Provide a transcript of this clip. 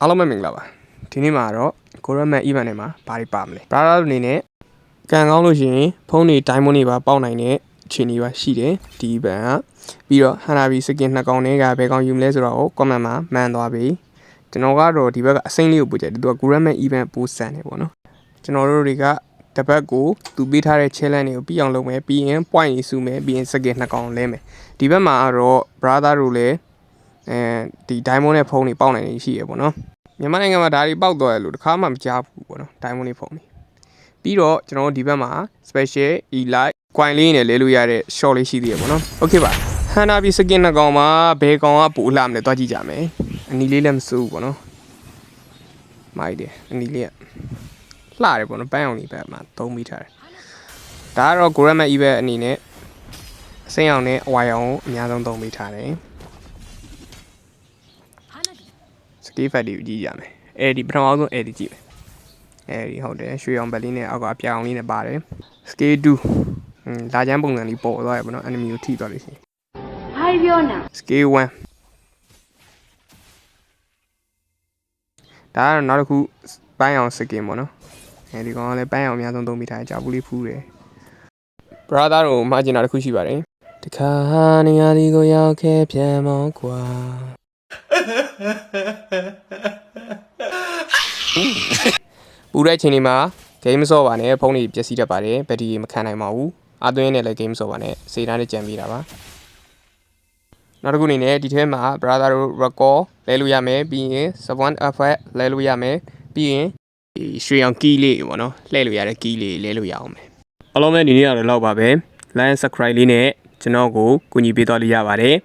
အားလုံးပဲမင်္ဂလာပါဒီနေ့မှာတော့ကိုရမန် event နဲ့မှာဘာတွေပါမလဲ brother အနေနဲ့ကန်ကောင်းလို့ရှိရင်ဖုန်းတွေ diamond တွေပါပေါက်နိုင်တဲ့အခြေအနေပါရှိတယ်ဒီ event ကပြီးတော့ Hanabi skin နှစ်ကောင်တွေကဘယ်ကောင်ယူမလဲဆိုတော့ comment မှာမှန်သွားပြီကျွန်တော်ကတော့ဒီဘက်ကအစိမ့်လေးကိုပို့ကြတယ်သူကကိုရမန် event ပို့စံတယ်ပေါ့နော်ကျွန်တော်တို့တွေကတပတ်ကိုသူပေးထားတဲ့ challenge တွေကိုပြီးအောင်လုပ်မယ်ပြီးရင် point ကြီးစုမယ်ပြီးရင် skin နှစ်ကောင်လဲမယ်ဒီဘက်မှာကတော့ brother တို့လည်းဒီ diamond နဲ့ဖုန်းတွေပေါက်နိုင်နေရှိရပေါ့နော်မြန်မာနိုင်ငံမှာဒါတွေပေါက်သွားရလို့တခါမှမကြားဘူးပေါ့နော် diamond လေးဖုန်းတွေပြီးတော့ကျွန်တော်တို့ဒီဘက်မှာ special elite coin လေးနဲ့လဲလို့ရတဲ့ short လေးရှိသေးရပေါ့နော် okay ပါ Hanabi skin နှစ်ကောင်မှာဘယ်ကောင်ကပိုလှမလဲတွားကြည့်ကြမယ်အနီလေးလည်းမစိုးဘူးပေါ့နော်မိုက်တယ်အနီလေးကလှတယ်ပေါ့နော်ပန်းအောင်လေးဘက်မှာသုံးမိထားတယ်ဒါကတော့ Goramat event အနေနဲ့အစိမ်းအောင်နဲ့အဝါရောင်ကိုအများဆုံးသုံးမိထားတယ်စကေးဖက်တွေကြည့်ကြမယ်အဲဒီပထမဆုံးအဲဒီကြည့်မယ်အဲဒီဟုတ်တယ်ရွှေအောင်ဘက်လေးနဲ့အောက်ကအပြောင်လေးနဲ့ပါတယ်စကေး2လာချမ်းပုံစံလေးပေါ်သွားရပေါ့နော် enemy ကိုထိသွားလို့ရှိရင်ဘာပြောနာစကေး1ဒါကတော့နောက်တစ်ခုပန်းအောင်စကင်ပေါ့နော်အဲဒီကောင်ကလည်းပန်းအောင်အများဆုံးသုံးမိထားတယ်ကြာဘူးလေးဖူးတယ် brother တို့မှားကျင်တာတစ်ခုရှိပါတယ်တခါနေရာဒီကိုရောက်ခဲ့ပြန်မောင်းကွာပူတဲ့ချိန်တွေမှာ game မဆော့ပါနဲ့ဖုန်းတွေပျက်စီးတတ်ပါတယ်ဘက်ထရီမခံနိုင်ပါဘူးအသွင်းနဲ့လည်း game မဆော့ပါနဲ့စေတန်းနဲ့ကြံပေးတာပါနောက်တစ်ခုအနေနဲ့ဒီထဲမှာ brother တို့ record လဲလို့ရမယ်ပြီးရင် 1 effect လဲလို့ရမယ်ပြီးရင်ရွှေအောင် key လေးပေါ့နော်လှည့်လို့ရတဲ့ key လေးလဲလို့ရအောင်မယ်အားလုံးပဲဒီနေ့ကတော့လောက်ပါပဲ like and subscribe လေးနဲ့ကျွန်တော်ကိုကူညီပေးသွားလို့ရပါတယ်